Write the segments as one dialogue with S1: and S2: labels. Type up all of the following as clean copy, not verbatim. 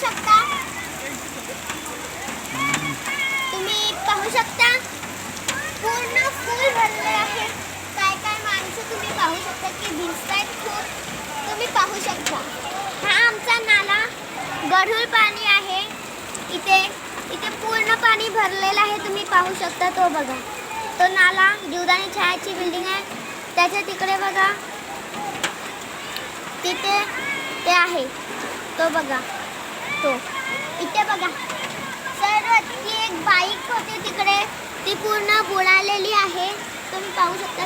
S1: शकता, पूर्ण फुल भरले आहे. काय काय माणसं तुम्ही पाहू शकता की भिजतायत खूप. तुम्ही पाहू शकता हा आमचा नाला, गढूळ पाणी आहे. इथे पूर्ण पाणी भरलेलं आहे. तुम्ही पाहू शकता. तो बघा, तो नाला जीवदानी छायाची बिल्डिंग आहे. त्याच्या तिकडे बघा, तिथे ते आहे. तो बघा, तो इथे बघा. सर्व ती एक बाईक होती तिकडे, ती पूर्ण बुडालेली आहे. तुम्ही पाहू शकता.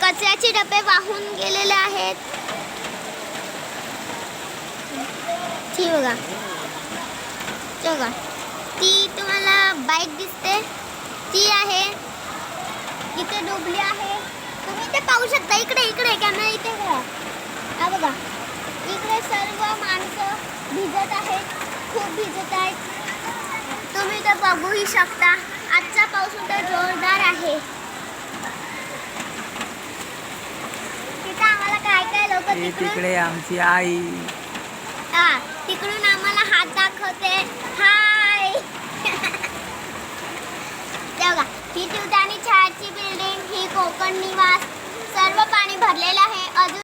S1: कचऱ्याचे डबे वाहून गेलेले आहेत. ती बघा, बघा, ती तुम्हाला बाईक दिसते, ती आहे इथे डुबली आहे. तुम्ही ते पाहू शकता. इकडे कॅमेरा इथे बघा. हा बघा, इकडे सर्व माणसं भिजत आहेत, खूप भिजत आहेत. तुम्ही ते बघूही शकता. आजचा पाऊस तर जोरदार आहे. तिथं आम्हाला काय लोक
S2: तिकडे आमची आई
S1: तिकडून आम्हाला हात दाखवते. हा